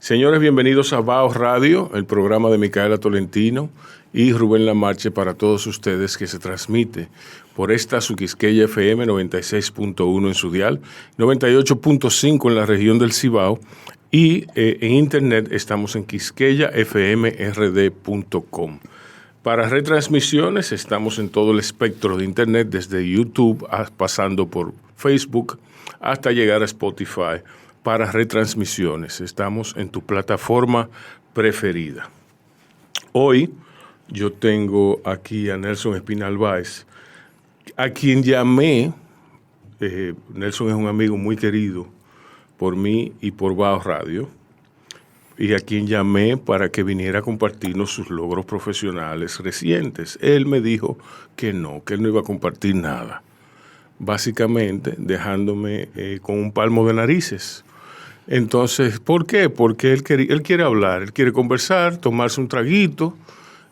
Señores, bienvenidos a Baos Radio, el programa de Micaela Tolentino y Rubén Lamarche para todos ustedes, que se transmite por esta su Quisqueya FM 96.1 en su dial, 98.5 en la región del Cibao y en internet estamos en quisqueyafmrd.com. Para retransmisiones estamos en todo el espectro de internet, desde YouTube pasando por Facebook hasta llegar a Spotify. Para retransmisiones estamos en tu plataforma preferida. Hoy yo tengo aquí a Nelson Espinal Báez, a quien llamé. Nelson es un amigo muy querido por mí y por Baos Radio, y a quien llamé para que viniera a compartirnos sus logros profesionales recientes. Él me dijo que él no iba a compartir nada, básicamente dejándome con un palmo de narices. Entonces, ¿por qué? Porque él quiere hablar, él quiere conversar, tomarse un traguito,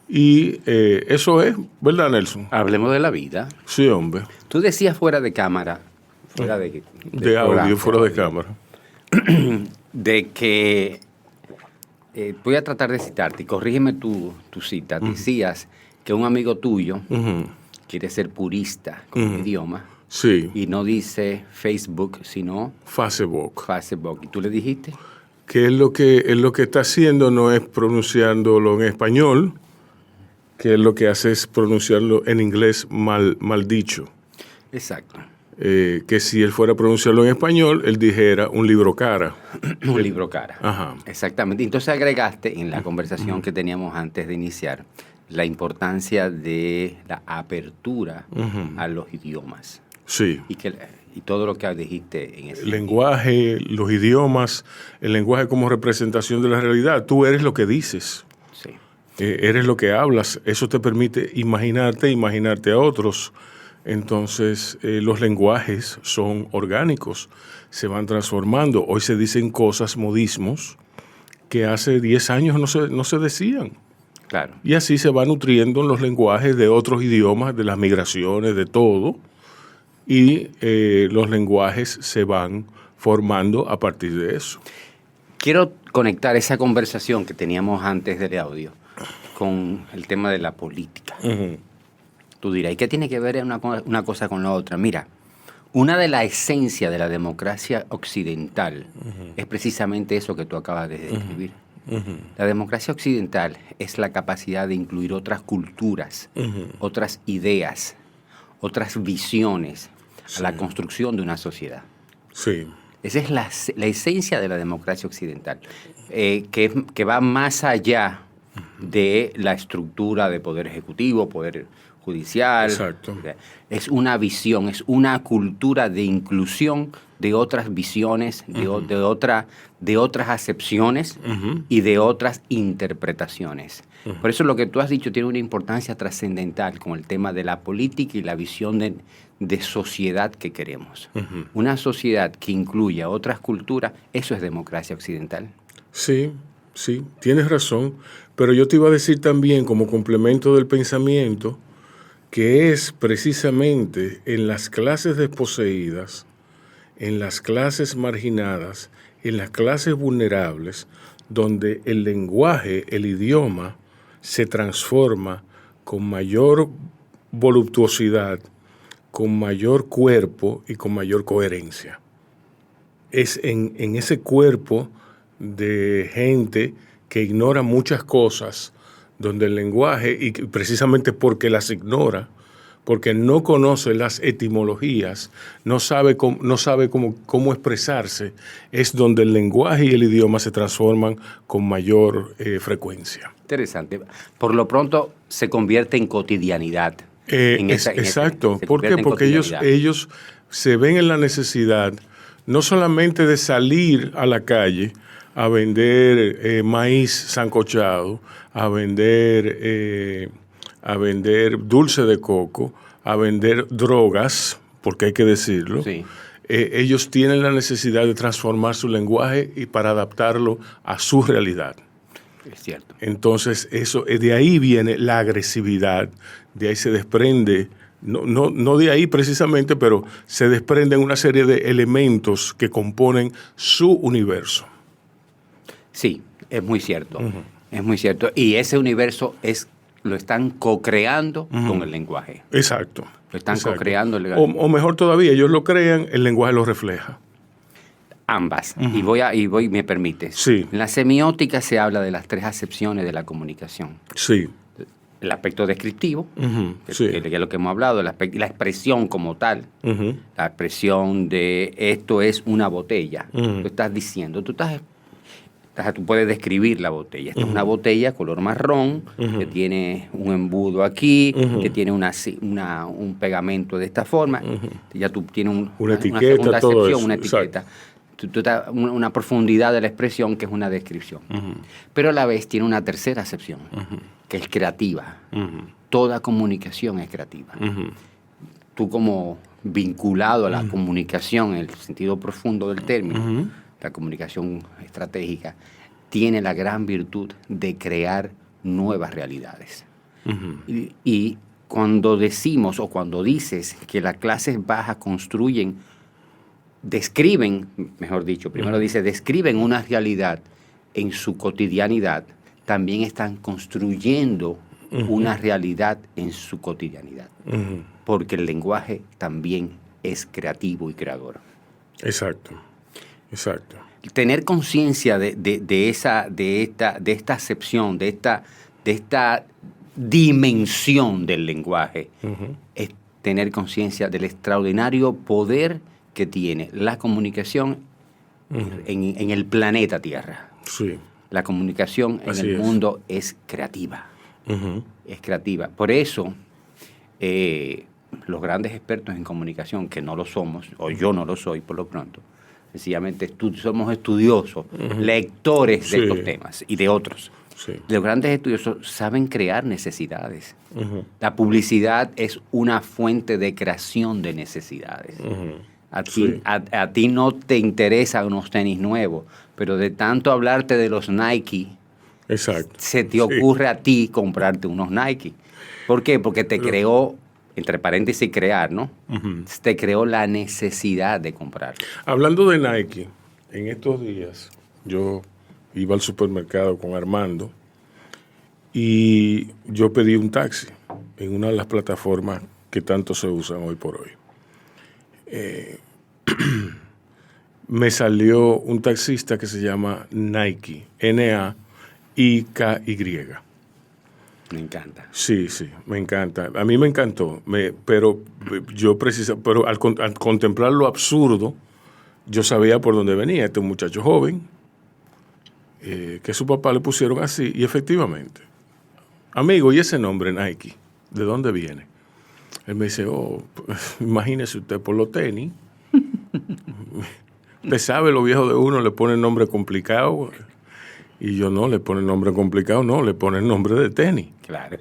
y eso es, ¿verdad, Nelson? Hablemos de la vida. Sí, hombre. Tú decías fuera de cámara, fuera de audio, fuera de cámara, de que, voy a tratar de citarte, y corrígeme tu cita, decías que un amigo tuyo quiere ser purista con el idioma. Sí. Y no dice Facebook, sino Facebook. ¿Y tú le dijiste? Que él lo que está haciendo no es pronunciándolo en español, que él lo que hace es pronunciarlo en inglés mal dicho. Exacto. Que si él fuera a pronunciarlo en español, él dijera un libro cara. Un libro cara. Ajá. Exactamente. Entonces agregaste en la conversación que teníamos antes de iniciar la importancia de la apertura a los idiomas. Sí. Y todo lo que dijiste en ese el lenguaje, los idiomas, el lenguaje como representación de la realidad. Tú eres lo que dices. Sí. Eres lo que hablas. Eso te permite imaginarte a otros. Entonces, los lenguajes son orgánicos, se van transformando. Hoy se dicen cosas, modismos, que hace 10 años no se decían. Claro. Y así se va nutriendo los lenguajes de otros idiomas, de las migraciones, de todo. Y los lenguajes se van formando a partir de eso. Quiero conectar esa conversación que teníamos antes del audio con el tema de la política. Tú dirás, ¿y qué tiene que ver una cosa con la otra? Mira, una de las esencias de la democracia occidental es precisamente eso que tú acabas de describir. La democracia occidental es la capacidad de incluir otras culturas, otras ideas, otras visiones a la construcción de una sociedad. Sí. Esa es la esencia de la democracia occidental, que va más allá de la estructura de poder ejecutivo, poder judicial. Exacto. Es una visión, es una cultura de inclusión de otras visiones, de otras acepciones y de otras interpretaciones. Por eso lo que tú has dicho tiene una importancia trascendental con el tema de la política y la visión de sociedad que queremos. Una sociedad que incluya otras culturas, eso es democracia occidental. Sí, tienes razón. Pero yo te iba a decir también, como complemento del pensamiento, que es precisamente en las clases desposeídas, en las clases marginadas, en las clases vulnerables, donde el lenguaje, el idioma, se transforma con mayor voluptuosidad, con mayor cuerpo y con mayor coherencia. Es en ese cuerpo de gente que ignora muchas cosas, donde el lenguaje, y precisamente porque las ignora, porque no conoce las etimologías, no sabe cómo expresarse, es donde el lenguaje y el idioma se transforman con mayor frecuencia. Interesante. Por lo pronto se convierte en cotidianidad. Exacto. ¿Por qué? Porque ellos se ven en la necesidad no solamente de salir a la calle a vender maíz sancochado, a vender dulce de coco, a vender drogas, porque hay que decirlo. Sí. Ellos tienen la necesidad de transformar su lenguaje y para adaptarlo a su realidad. Es cierto. Entonces, de ahí viene la agresividad, de ahí se desprende, no de ahí precisamente, pero se desprenden una serie de elementos que componen su universo. Sí, es muy cierto. Es muy cierto. Y ese universo lo están co-creando con el lenguaje. Exacto. Lo están exacto. co-creando. O mejor todavía, ellos lo crean, el lenguaje lo refleja. Ambas. Me permites. Sí. En la semiótica se habla de las 3 acepciones de la comunicación. Sí. El aspecto descriptivo, Sí. que es lo que hemos hablado, la expresión como tal, la expresión de esto es una botella. Tú estás diciendo, tú puedes describir la botella. Esta es una botella color marrón, que tiene un embudo aquí, que tiene un pegamento de esta forma. Ya tú tienes una etiqueta, una segunda todo acepción, eso, una etiqueta. Una profundidad de la expresión que es una descripción. Pero a la vez tiene una tercera acepción, que es creativa. Toda comunicación es creativa. Tú como vinculado a la comunicación en el sentido profundo del término, la comunicación estratégica, tiene la gran virtud de crear nuevas realidades. Y cuando decimos o cuando dices que las clases bajas describen una realidad en su cotidianidad, también están construyendo una realidad en su cotidianidad. Porque el lenguaje también es creativo y creador. Exacto. Tener conciencia de esta acepción, de esta dimensión del lenguaje, es tener conciencia del extraordinario poder que tiene la comunicación en el planeta Tierra. Sí. La comunicación en el mundo es creativa. Es creativa. Por eso, los grandes expertos en comunicación, que no lo somos, o yo no lo soy por lo pronto, sencillamente somos estudiosos, lectores de estos temas y de otros. Sí. Los grandes estudiosos saben crear necesidades. La publicidad es una fuente de creación de necesidades. A ti no te interesan unos tenis nuevos, pero de tanto hablarte de los Nike, se te ocurre a ti comprarte unos Nike. ¿Por qué? Porque te creó, entre paréntesis, crear, ¿no? Te creó la necesidad de comprar. Hablando de Nike, en estos días yo iba al supermercado con Armando y yo pedí un taxi en una de las plataformas que tanto se usan hoy por hoy. Me salió un taxista que se llama Nike, Naiky. Me encanta. Sí, me encanta. A mí me encantó, pero al contemplar lo absurdo, yo sabía por dónde venía este muchacho joven, que su papá le pusieron así, y efectivamente, amigo, ¿y ese nombre Nike? ¿De dónde viene? Él me dice, imagínese usted por los tenis. Usted sabe, los viejos de uno le ponen nombre complicado. Y yo no, le ponen nombre complicado, no, le ponen nombre de tenis. Claro.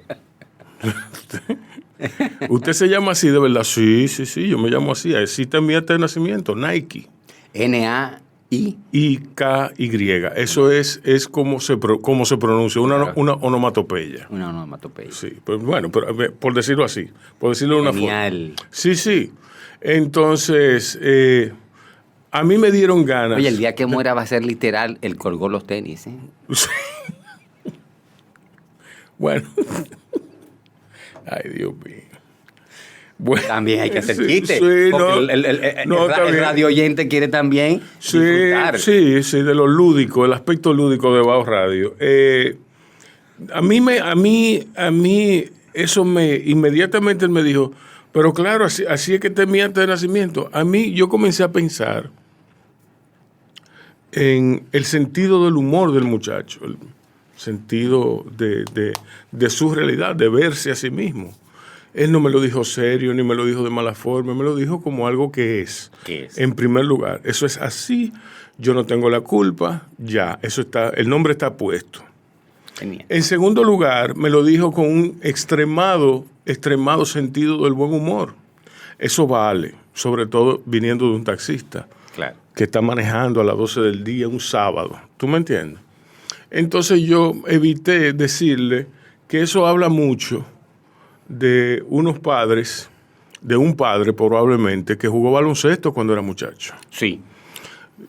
¿Usted se llama así de verdad? Sí, yo me llamo así. Así está mi acta de nacimiento, Nike. N-A-I. I-K-Y. Eso es como se pronuncia, una onomatopeya. Una onomatopeya. Sí, pues bueno, por decirlo así, por decirlo de una Genial. forma. Sí. Entonces, a mí me dieron ganas. Oye, el día que muera va a ser literal, él colgó los tenis, ¿eh? Bueno. Ay, Dios mío. Bueno, también hay que hacer chistes. Sí, porque el radio oyente quiere también disfrutar. Sí, de lo lúdico, el aspecto lúdico de Bao Radio. A mí eso inmediatamente él me dijo, pero claro, así es que está mi acta de nacimiento. A mí yo comencé a pensar en el sentido del humor del muchacho, el sentido de su realidad, de verse a sí mismo. Él no me lo dijo serio, ni me lo dijo de mala forma, me lo dijo como algo que es. ¿Qué es? En primer lugar, eso es así, yo no tengo la culpa, ya, eso está, el nombre está puesto. Genial. En segundo lugar, me lo dijo con un extremado sentido del buen humor. Eso vale, sobre todo viniendo de un taxista. Claro. Que está manejando a las 12 del día un sábado. ¿Tú me entiendes? Entonces yo evité decirle que eso habla mucho de unos padres, de un padre probablemente, que jugó baloncesto cuando era muchacho. Sí.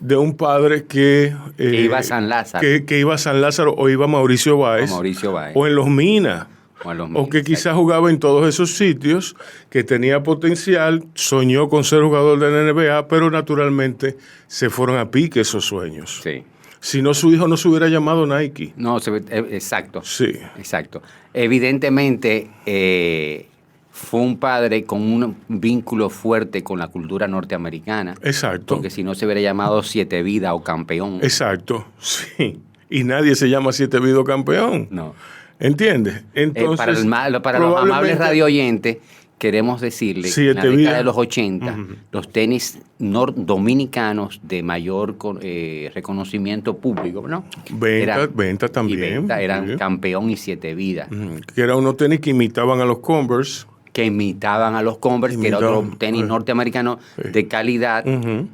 de un padre que iba a San Lázaro. Que iba a San Lázaro o iba a Mauricio Báez. O en Los Minas. O que quizás jugaba en todos esos sitios, que tenía potencial, soñó con ser jugador de la NBA, pero naturalmente se fueron a pique esos sueños. Sí. Si no, su hijo no se hubiera llamado Nike. No, exacto. Sí. Exacto. Evidentemente, fue un padre con un vínculo fuerte con la cultura norteamericana. Exacto. Porque si no se hubiera llamado Siete Vidas o Campeón. Exacto, sí. Y nadie se llama Siete Vidas Campeón. No. ¿Entiendes? Entonces, para los amables radio oyentes, queremos decirle que en la década de los 80, los tenis dominicanos de mayor reconocimiento público, ¿no? Venta también. Eran sí. Campeón y Siete Vidas. Que eran unos tenis que imitaban a los Converse. Que imitaban a los Converse, que era otro tenis norteamericano de calidad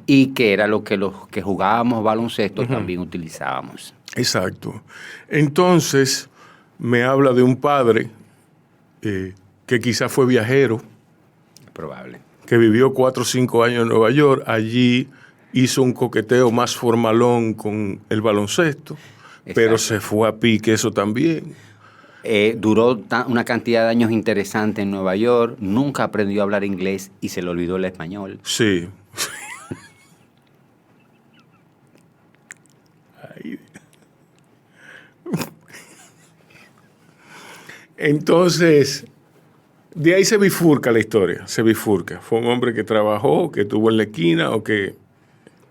y que era lo que los que jugábamos baloncesto también utilizábamos. Exacto. Entonces, me habla de un padre que quizás fue viajero. Probable. Que vivió 4 o 5 años en Nueva York. Allí hizo un coqueteo más formalón con el baloncesto. Exacto. Pero se fue a pique eso también. Duró una cantidad de años interesante en Nueva York. Nunca aprendió a hablar inglés y se le olvidó el español. Sí. Entonces, de ahí se bifurca la historia, se bifurca. Fue un hombre que trabajó, que estuvo en la esquina o que...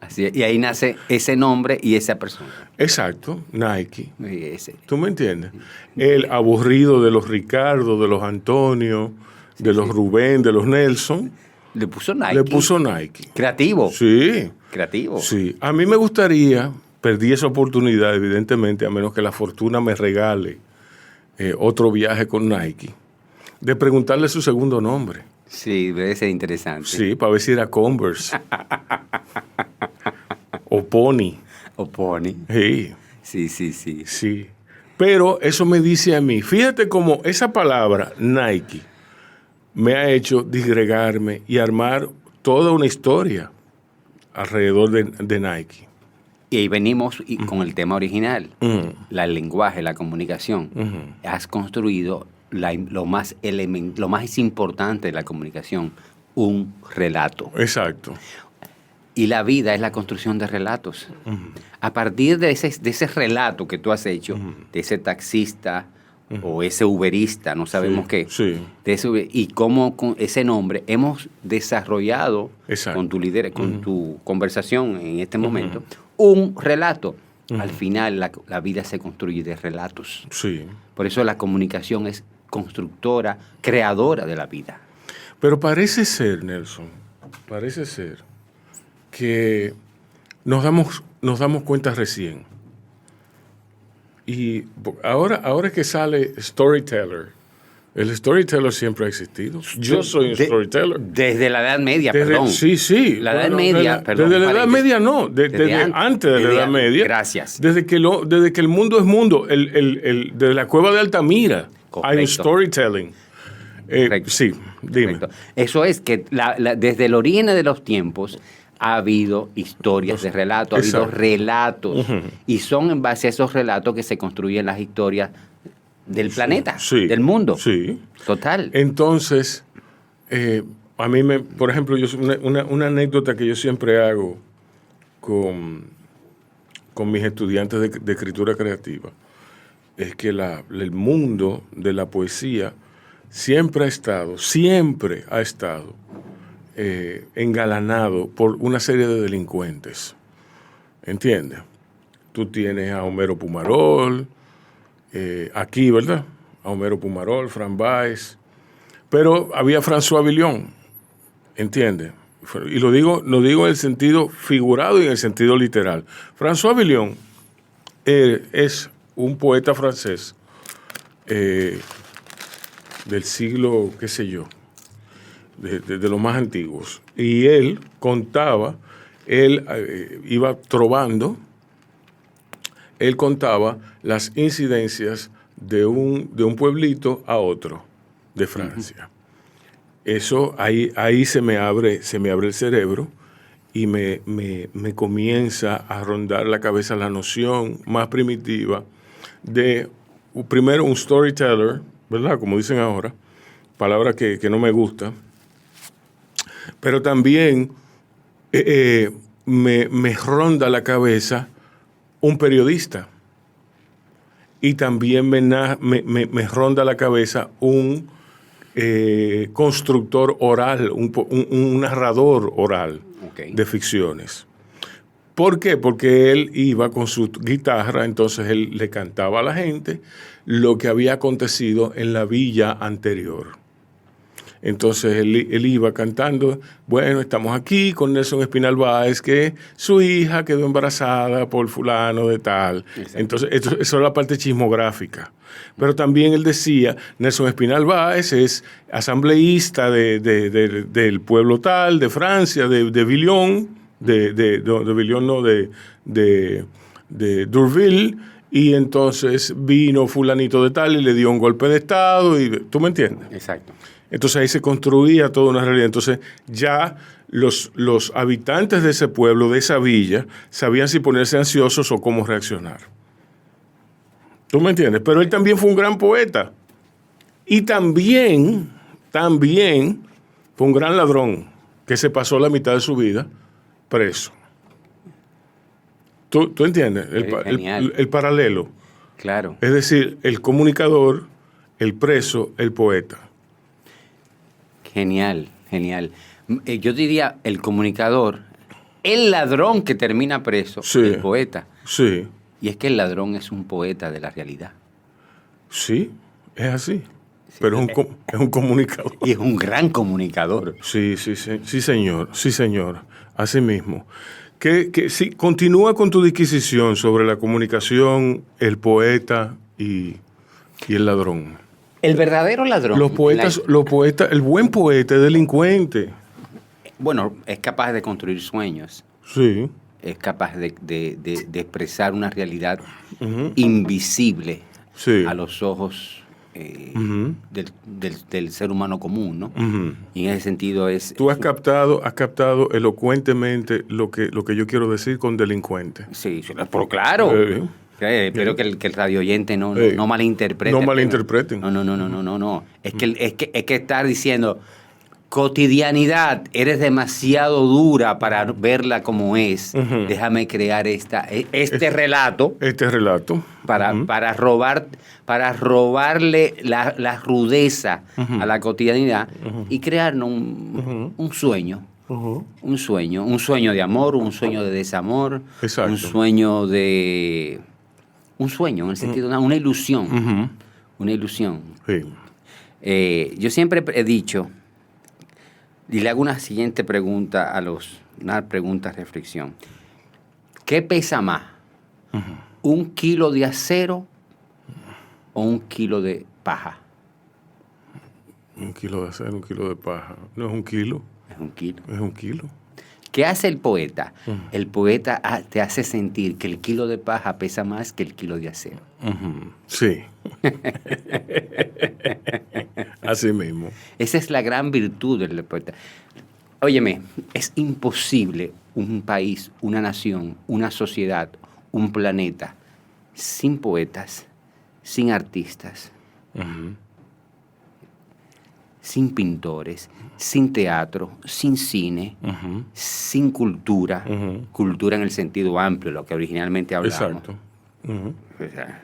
Así es, y ahí nace ese nombre y esa persona. Exacto, Nike. ¿Tú me entiendes? El aburrido de los Ricardo, de los Antonio, de los Rubén, de los Nelson. Le puso Nike. Le puso Nike. Creativo. Sí. Creativo. Sí. A mí me gustaría, perdí esa oportunidad, evidentemente, a menos que la fortuna me regale otro viaje con Nike, de preguntarle su segundo nombre. Sí, debe ser interesante. Sí, para ver si era Converse. O Pony. O Pony. Sí. Sí. Sí. Pero eso me dice a mí, fíjate cómo esa palabra, Nike, me ha hecho disgregarme y armar toda una historia alrededor de Nike. Y ahí venimos con el tema original, el lenguaje, la comunicación. Has construido lo más importante de la comunicación, un relato. Exacto. Y la vida es la construcción de relatos. A partir de ese relato que tú has hecho, de ese taxista o ese uberista, no sabemos qué, de ese, y cómo con ese nombre hemos desarrollado con tu líder, con tu conversación en este momento, un relato. Al final la vida se construye de relatos. Sí. Por eso la comunicación es constructora, creadora de la vida. Pero parece ser, Nelson, que nos damos cuenta recién. Y ahora que sale Storyteller, el storyteller siempre ha existido. Yo soy un storyteller. Desde la Edad Media, perdón. Sí. La Edad Media, perdón. Desde la Edad Media no, desde antes de la Edad Media. Gracias. Desde que el mundo es mundo, desde la cueva de Altamira hay un storytelling. Sí, dime. Correcto. Eso es que desde el origen de los tiempos ha habido historias de relatos, ha habido relatos. Y son en base a esos relatos que se construyen las historias del planeta, del mundo. Sí. Total. Entonces, a mí por ejemplo, una anécdota que yo siempre hago con mis estudiantes de escritura creativa es que el mundo de la poesía siempre ha estado engalanado por una serie de delincuentes. ¿Entiendes? Tú tienes a Homero Pumarol, aquí, ¿verdad? A Homero Pumarol, Fran Báez, pero había François Villon, ¿entiendes? Y lo digo en el sentido figurado y en el sentido literal. François Villon es un poeta francés del siglo, qué sé yo, de los más antiguos. Y él contaba, iba trovando, él contaba las incidencias de un pueblito a otro de Francia. Eso, ahí se me abre el cerebro y me comienza a rondar la cabeza la noción más primitiva de, primero, un storyteller, ¿verdad? Como dicen ahora, palabra que no me gusta, pero también me ronda la cabeza un periodista y también me ronda la cabeza un constructor oral, un narrador oral de ficciones. ¿Por qué? Porque él iba con su guitarra, entonces él le cantaba a la gente lo que había acontecido en la villa anterior. Entonces él iba cantando, bueno, estamos aquí con Nelson Espinal Báez, que su hija quedó embarazada por fulano de tal. Exacto. Entonces eso es la parte chismográfica. Pero también él decía, Nelson Espinal Báez es asambleísta del pueblo tal, de Francia, de Villon, de Villon no, de Durville, y entonces vino fulanito de tal y le dio un golpe de estado, y ¿tú me entiendes? Exacto. Entonces ahí se construía toda una realidad. Entonces ya los habitantes de ese pueblo, de esa villa, sabían si ponerse ansiosos o cómo reaccionar. ¿Tú me entiendes? Pero él también fue un gran poeta. Y también fue un gran ladrón que se pasó la mitad de su vida preso. ¿Tú entiendes? El paralelo. Claro. Es decir, el comunicador, el preso, el poeta. Genial, genial. Yo diría el comunicador, el ladrón que termina preso, sí, el poeta. Sí. Y es que el ladrón es un poeta de la realidad. Sí, es así. Sí, pero es un comunicador. Y es un gran comunicador. Sí, señor. Sí, señor. Así mismo. Sí, continúa con tu disquisición sobre la comunicación, el poeta y el ladrón. El verdadero ladrón. Los poetas, el buen poeta es delincuente. Bueno, es capaz de construir sueños. Sí. Es capaz de expresar una realidad invisible, sí, a los ojos del ser humano común, ¿no? Y en ese sentido es... Tú has captado elocuentemente lo que yo quiero decir con delincuente. Sí, pero claro. Espero que el radio oyente no malinterprete. No malinterpreten. No. Es que estar diciendo, cotidianidad, eres demasiado dura para verla como es. Déjame crear este relato. Este relato. Para robarle la rudeza a la cotidianidad y crearnos un sueño. Un sueño de amor, un sueño de desamor. Exacto. Un sueño, en el sentido de una ilusión. Una ilusión. Sí. Yo siempre he dicho, y le hago una siguiente pregunta una pregunta de reflexión. ¿Qué pesa más? ¿1 kilo de acero o 1 kilo de paja? 1 kilo de acero, 1 kilo de paja. No es 1 kilo. Es 1 kilo. Es 1 kilo. ¿Qué hace el poeta? El poeta te hace sentir que el kilo de paja pesa más que el kilo de acero. Sí. Así mismo. Esa es la gran virtud del poeta. Óyeme, es imposible un país, una nación, una sociedad, un planeta sin poetas, sin artistas, sin pintores, sin teatro, sin cine, sin cultura, cultura en el sentido amplio, lo que originalmente hablamos. Exacto. O sea,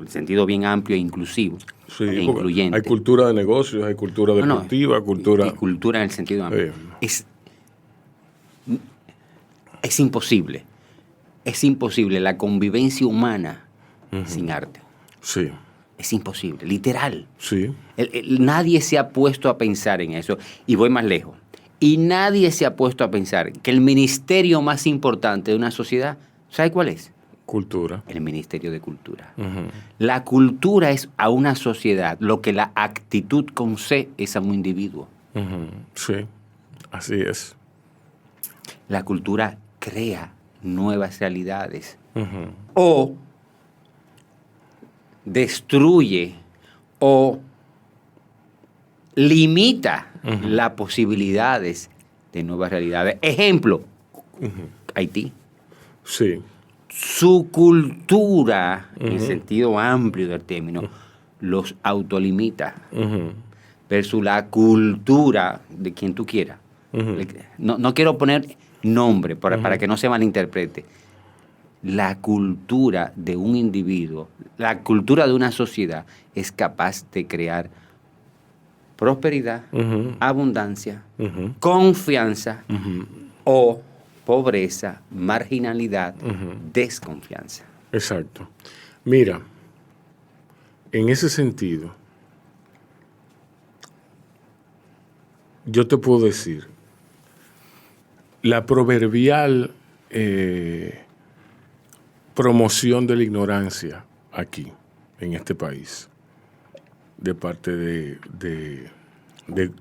el sentido bien amplio e inclusivo, sí, e incluyente. Hay cultura de negocios, hay cultura deportiva, cultura... Y cultura en el sentido amplio. Es imposible. Es imposible la convivencia humana sin arte. Sí. Es imposible, literal. Sí. Nadie se ha puesto a pensar en eso. Y voy más lejos. Y nadie se ha puesto a pensar que el ministerio más importante de una sociedad, ¿sabe cuál es? Cultura. El Ministerio de Cultura. La cultura es a una sociedad lo que la actitud con C es a un individuo. Sí, así es. La cultura crea nuevas realidades. O destruye o limita las posibilidades de nuevas realidades. Ejemplo, Haití. Sí. Su cultura, en el sentido amplio del término, los autolimita versus la cultura de quien tú quieras. No quiero poner nombre para que no se malinterprete. La cultura de un individuo, la cultura de una sociedad es capaz de crear prosperidad, abundancia, confianza o pobreza, marginalidad, desconfianza. Exacto. Mira, en ese sentido, yo te puedo decir, la proverbial promoción de la ignorancia aquí, en este país, de parte de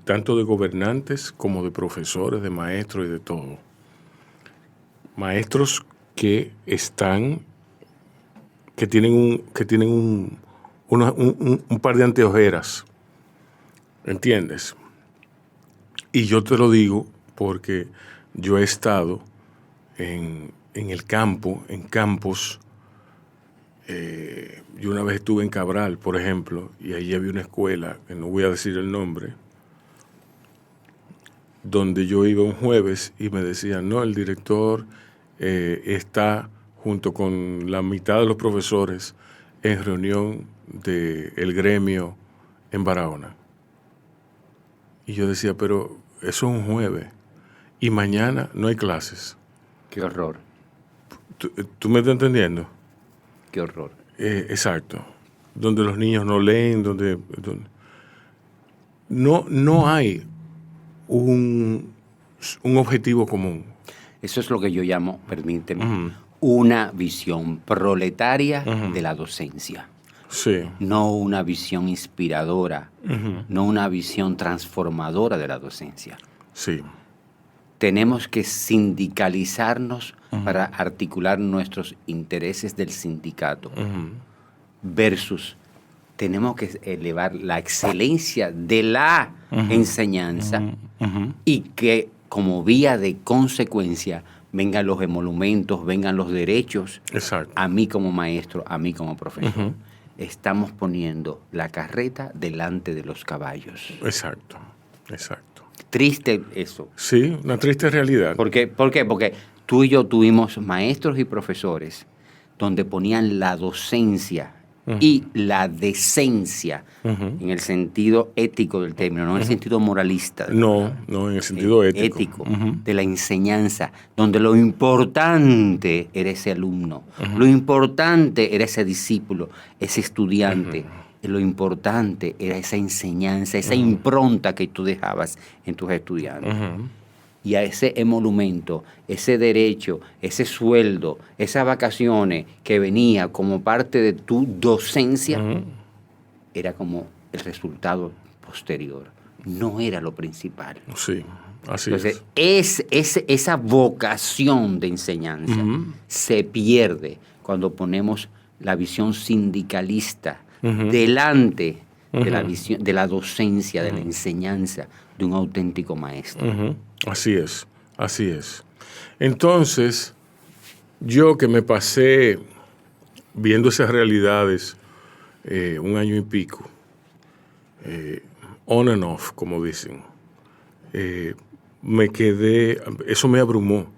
tanto de gobernantes como de profesores, de maestros y de todo. Maestros que tienen un par de anteojeras, ¿entiendes? Y yo te lo digo porque yo he estado en el campo, en campos. Yo una vez estuve en Cabral, por ejemplo, y allí había una escuela, que no voy a decir el nombre, donde yo iba un jueves y me decían, no, el director está junto con la mitad de los profesores en reunión del gremio en Barahona. Y yo decía, pero eso es un jueves y mañana no hay clases. Qué horror. ¿Tú me estás entendiendo? Qué horror. Exacto. Donde los niños no leen, donde no hay un objetivo común. Eso es lo que yo llamo, permíteme, una visión proletaria de la docencia. Sí. No una visión inspiradora, no una visión transformadora de la docencia. Sí. Tenemos que sindicalizarnos para articular nuestros intereses del sindicato versus tenemos que elevar la excelencia de la enseñanza y que como vía de consecuencia vengan los emolumentos, vengan los derechos. Exacto. A mí como maestro, a mí como profesor. Estamos poniendo la carreta delante de los caballos. Exacto. Triste eso. Sí, una triste realidad. ¿Por qué? Porque tú y yo tuvimos maestros y profesores donde ponían la docencia y la decencia en el sentido ético del término, no en el sentido moralista. No, en el sentido ético. De la enseñanza, donde lo importante era ese alumno, lo importante era ese discípulo, ese estudiante. Lo importante era esa enseñanza, esa impronta que tú dejabas en tus estudiantes. Y a ese emolumento, ese derecho, ese sueldo, esas vacaciones que venía como parte de tu docencia, era como el resultado posterior. No era lo principal. Sí, así Entonces, es. esa vocación de enseñanza se pierde cuando ponemos la visión sindicalista delante de la visión, de la docencia, de la enseñanza de un auténtico maestro. Así es. Entonces, yo que me pasé viendo esas realidades 1 año y pico, on and off, como dicen, me quedé, eso me abrumó.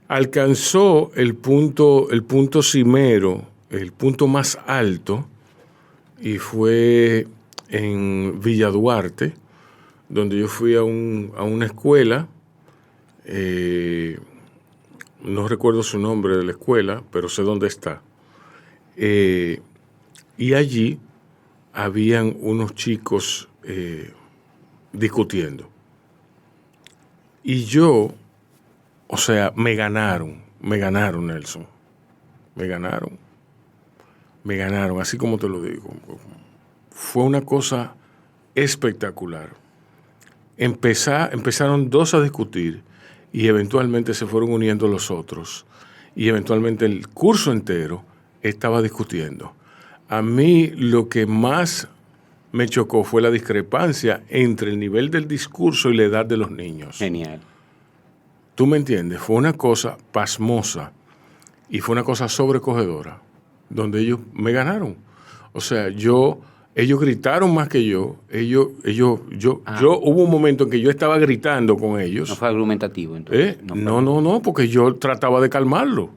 Alcanzó el punto cimero, el punto más alto, y fue en Villa Duarte, donde yo fui a una escuela, no recuerdo su nombre de la escuela, pero sé dónde está. Y allí habían unos chicos discutiendo. Y yo, o sea, me ganaron, Nelson. Me ganaron, así como te lo digo. Fue una cosa espectacular. Empezaron 2 a discutir y eventualmente se fueron uniendo los otros. Y eventualmente el curso entero estaba discutiendo. A mí lo que más me chocó fue la discrepancia entre el nivel del discurso y la edad de los niños. Genial. ¿Tú me entiendes? Fue una cosa pasmosa y fue una cosa sobrecogedora, donde ellos me ganaron. O sea, ellos gritaron más que yo. Hubo un momento en que yo estaba gritando con ellos. No fue argumentativo, entonces. No, porque yo trataba de calmarlo.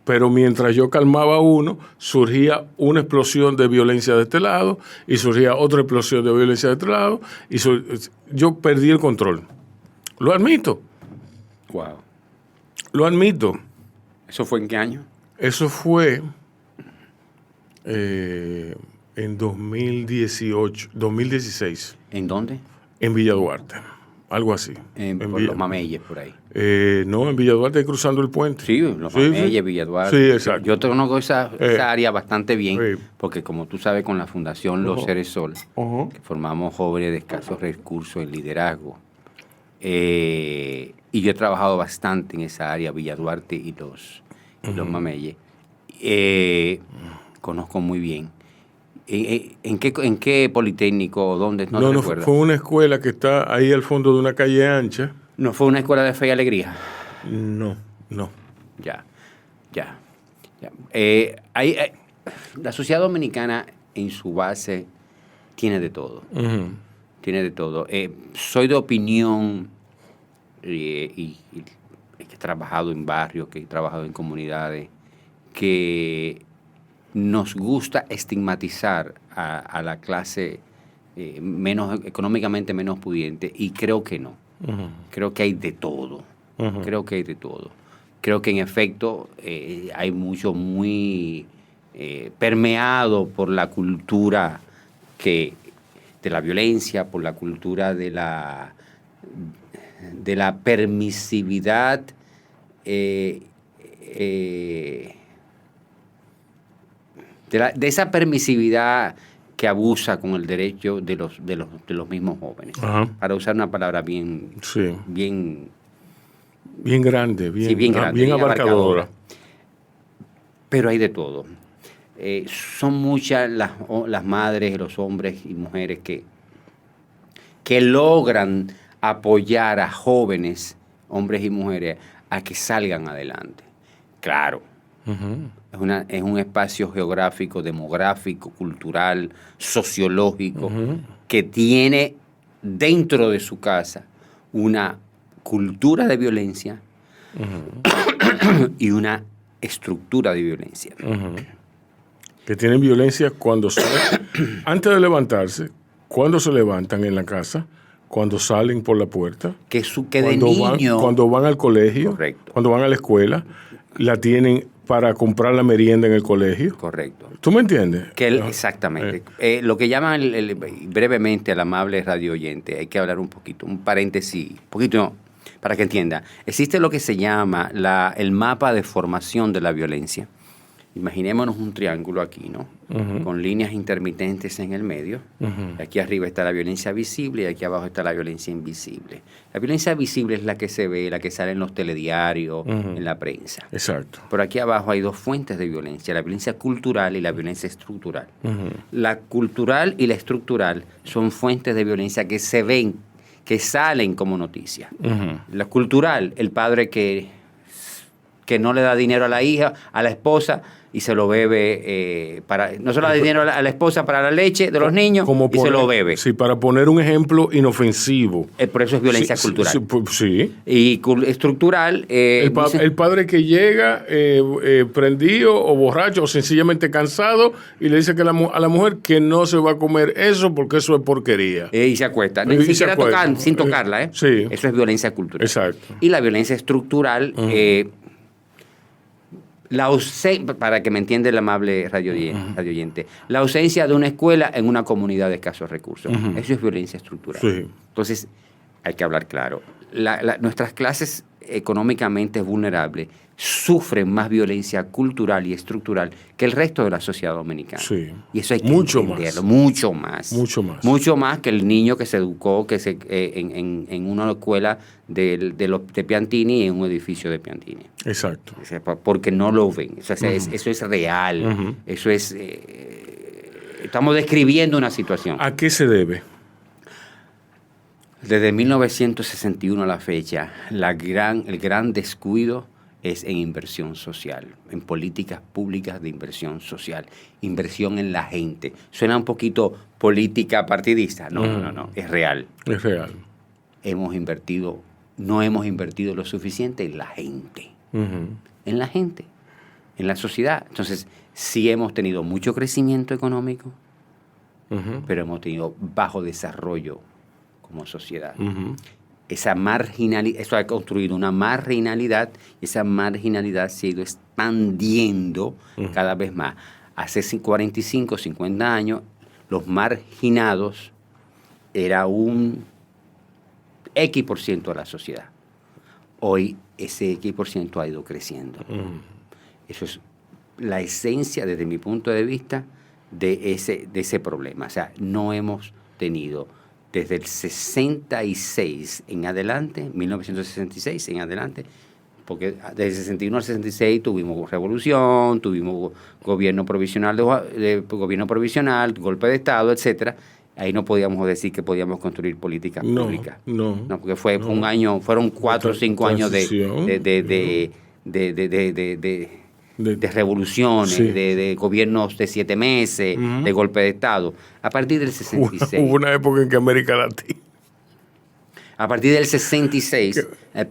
Pero mientras yo calmaba a uno, surgía una explosión de violencia de este lado y surgía otra explosión de violencia de este lado. Y yo perdí el control. Lo admito. Wow. Lo admito. ¿Eso fue en qué año? Eso fue en 2016. ¿En dónde? En Villa Duarte. Algo así. Por los Mameyes, por ahí. No, en Villa Duarte, cruzando el puente. Sí, los Mameyes, Villa Duarte. Sí, exacto. Yo conozco esa área bastante bien, Sí. porque como tú sabes, con la Fundación Los Seres Sol, que formamos jóvenes de escasos recursos en liderazgo, y yo he trabajado bastante en esa área, Villa Duarte y los Mameyes. Conozco muy bien. ¿En qué politécnico o dónde? No, recuerdas? fue una escuela que está ahí al fondo de una calle ancha. ¿No fue una escuela de fe y alegría? No. Ya. La sociedad dominicana en su base tiene de todo. Uh-huh. Tiene de todo. Soy de opinión y he trabajado en barrios, que he trabajado en comunidades, que nos gusta estigmatizar a la clase económicamente menos pudiente, y creo que no. Uh-huh. Creo que hay de todo. Uh-huh. Creo que en efecto hay mucho muy permeado por la cultura de la violencia, por la cultura de la permisividad de esa permisividad que abusa con el derecho de los mismos jóvenes. Ajá. Para usar una palabra bien grande, bien abarcadora. Pero hay de todo. Son muchas las madres, los hombres y mujeres que logran apoyar a jóvenes, hombres y mujeres, a que salgan adelante. Claro. Uh-huh. Es un espacio geográfico, demográfico, cultural, sociológico, uh-huh, que tiene dentro de su casa una cultura de violencia, uh-huh, y una estructura de violencia. Uh-huh. Que tienen violencia cuando antes de levantarse, cuando se levantan en la casa, cuando salen por la puerta, cuando van al colegio, correcto, cuando van a la escuela, la tienen para comprar la merienda en el colegio. Correcto. ¿Tú me entiendes? Exactamente. Lo que llaman brevemente al amable radio oyente, hay que hablar un paréntesis, para que entienda. Existe lo que se llama el mapa de formación de la violencia. Imaginémonos un triángulo aquí, ¿no? Uh-huh. Con líneas intermitentes en el medio. Uh-huh. Aquí arriba está la violencia visible y aquí abajo está la violencia invisible. La violencia visible es la que se ve, la que sale en los telediarios, uh-huh, en la prensa. Exacto. Pero aquí abajo hay dos fuentes de violencia, la violencia cultural y la violencia estructural. Uh-huh. La cultural y la estructural son fuentes de violencia que se ven, que salen como noticia. Uh-huh. La cultural, el padre que no le da dinero a la hija, a la esposa, y se lo bebe, no se le da dinero a la esposa para la leche de los niños, se lo bebe. Sí, para poner un ejemplo inofensivo. Por eso es violencia cultural. Sí. Y estructural... el padre que llega prendido o borracho o sencillamente cansado y le dice que a la mujer que no se va a comer eso porque eso es porquería. Y se acuesta. Ni siquiera sin tocarla, Sí. Eso es violencia cultural. Exacto. Y la violencia estructural... Uh-huh. Para que me entienda el amable radio oyente, la ausencia de una escuela en una comunidad de escasos recursos. Uh-huh. Eso es violencia estructural. Sí. Entonces, hay que hablar claro. Nuestras clases económicamente vulnerables sufren más violencia cultural y estructural que el resto de la sociedad dominicana. Sí. Y eso hay que entenderlo. Mucho más. Mucho más que el niño que se educó en una escuela de Piantini y en un edificio de Piantini. Exacto. Porque no lo ven. Eso es real. Uh-huh. Eso es... Estamos describiendo una situación. ¿A qué se debe? Desde 1961 a la fecha, el gran descuido es en inversión social, en políticas públicas de inversión social, inversión en la gente. Suena un poquito política partidista. No, es real. Es real. No hemos invertido lo suficiente en la gente. En la gente, en la sociedad. Entonces, sí hemos tenido mucho crecimiento económico, pero hemos tenido bajo desarrollo como sociedad. Esa marginalidad, eso ha construido una marginalidad, y esa marginalidad se ha ido expandiendo cada vez más. Hace 45, 50 años, los marginados era un X% de la sociedad. Hoy ese X% ha ido creciendo. Eso es la esencia, desde mi punto de vista, de ese problema. O sea, no hemos tenido desde el 66 en adelante, 1966 en adelante, porque desde el 61 al 66 tuvimos revolución, tuvimos gobierno provisional, golpe de Estado, etcétera. Ahí no podíamos decir que podíamos construir políticas públicas. No, porque fueron 4 o 5 años de revoluciones, sí, de gobiernos de 7 meses, de golpe de Estado. A partir del 66. Hubo una época en que América Latina. A partir del 66 es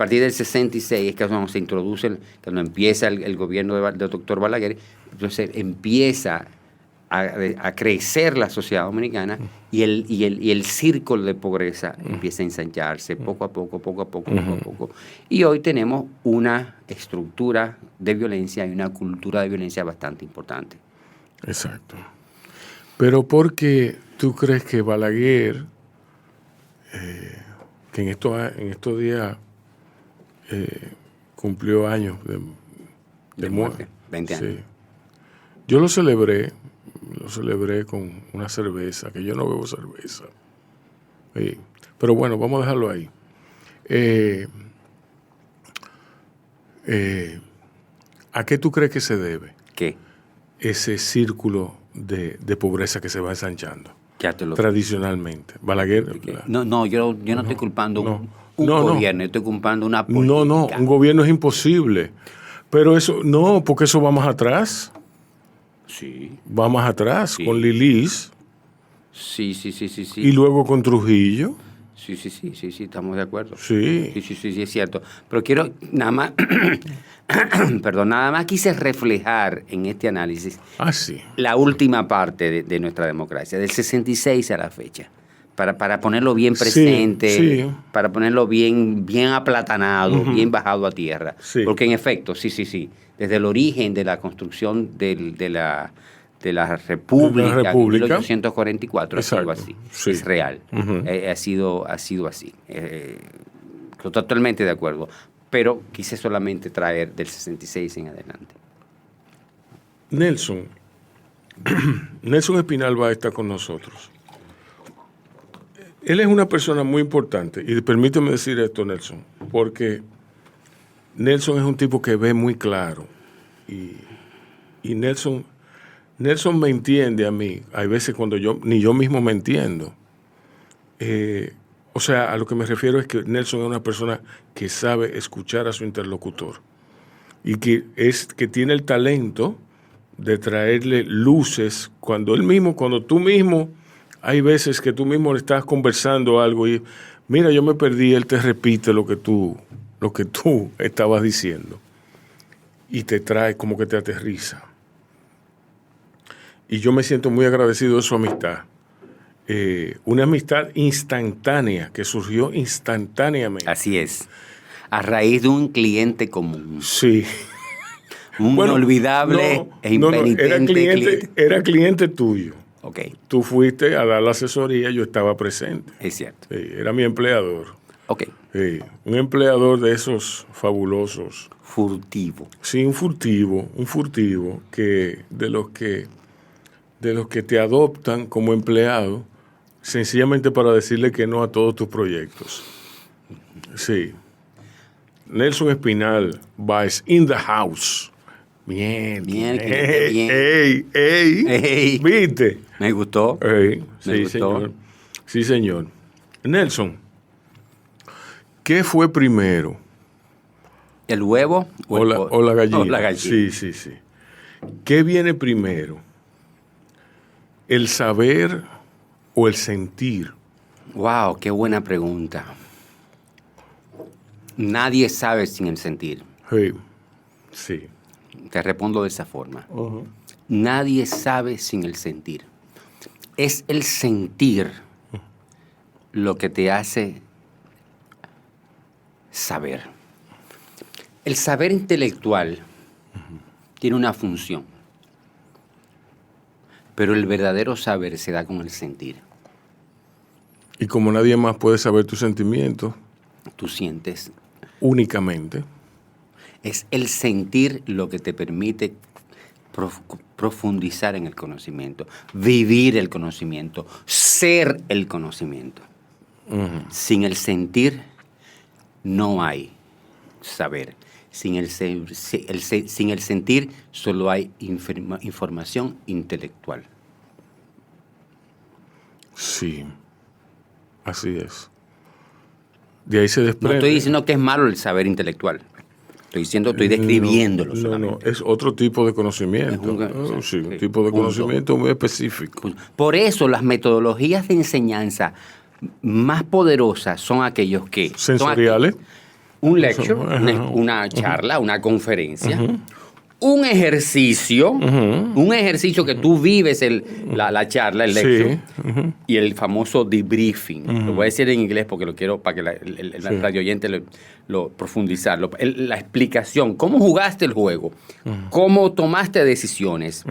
que cuando se introduce, cuando empieza el gobierno del doctor Balaguer, entonces empieza a crecer la sociedad dominicana y el círculo de pobreza empieza a ensancharse poco a poco. Y hoy tenemos una estructura de violencia y una cultura de violencia bastante importante. Exacto. Pero ¿por qué tú crees que Balaguer, que en estos días cumplió años de muerte? 20 años. Sí. Yo lo celebré con una cerveza, que yo no bebo cerveza. Sí. Pero bueno, vamos a dejarlo ahí. ¿A qué tú crees que se debe? ¿Qué? Ese círculo de pobreza que se va ensanchando. Tradicionalmente. Balaguer. Yo no estoy culpando un gobierno, estoy culpando una política. No, un gobierno es imposible. Pero eso, no, porque eso va más atrás. Sí. Va más atrás, sí, con Lilis. Sí. Y luego con Trujillo. Sí, estamos de acuerdo. Sí, es cierto. Pero quiero nada más, nada más quise reflejar en este análisis la última parte de nuestra democracia, del 66 a la fecha, para ponerlo bien presente, sí. Para ponerlo bien aplatanado, bien bajado a tierra. Sí. Porque en efecto, sí, desde el origen de la construcción de la República en 1844 ha sido así. Sí. Es real. Ha sido así. Totalmente de acuerdo. Pero quise solamente traer del 66 en adelante. Nelson Espinal va a estar con nosotros. Él es una persona muy importante. Y permíteme decir esto, Nelson, porque Nelson es un tipo que ve muy claro. Y Nelson me entiende a mí. Hay veces cuando ni yo mismo me entiendo. O sea, a lo que me refiero es que Nelson es una persona que sabe escuchar a su interlocutor. Y que tiene el talento de traerle luces cuando tú mismo, hay veces que tú mismo le estás conversando algo y mira, yo me perdí, él te repite lo que tú estabas diciendo. Y te trae como que te aterriza. Y yo me siento muy agradecido de su amistad. Una amistad instantánea, que surgió instantáneamente. Así es. A raíz de un cliente común. Sí. Un inolvidable e impenitente cliente. Era cliente tuyo. Okay. Tú fuiste a dar la asesoría, yo estaba presente. Es cierto. Sí, era mi empleador. Okay. Sí, un empleador de esos fabulosos. Furtivo. Sí, un furtivo que de los que te adoptan como empleado sencillamente para decirle que no a todos tus proyectos. Sí. Nelson Espinal Báez in the house. Bien. Bien. Ey. ¿Viste? Me gustó. Sí, Me gustó. señor. Sí, señor. Nelson, ¿qué fue primero? ¿El huevo O la gallina. o la gallina? Sí, sí, sí. ¿Qué viene primero? ¿El saber o el sentir? Wow, qué buena pregunta. Nadie sabe sin el sentir. Sí. Sí. Te respondo de esa forma. Nadie sabe sin el sentir. Es el sentir lo que te hace saber. El saber intelectual tiene una función, pero el verdadero saber se da con el sentir. Y como nadie más puede saber tus sentimientos, Tú sientes. únicamente. Es el sentir lo que te permite profundizar en el conocimiento, vivir el conocimiento, ser el conocimiento. Sin el sentir no hay saber. Sin el sentir solo hay información intelectual. Sí. Así es. De ahí se desprende. No estoy diciendo que es malo el saber intelectual. Estoy describiéndolo No, solamente. es otro tipo de conocimiento. Sí, un tipo de conocimiento muy específico. Por eso las metodologías de enseñanza más poderosas son aquellos que... Sensoriales. Un lecture, Ajá. una charla, una conferencia, un ejercicio que tú vives la charla, el lecture, Sí. y el famoso debriefing. Lo voy a decir en inglés porque lo quiero para que el radio oyente lo profundizar. La explicación, cómo jugaste el juego, cómo tomaste decisiones,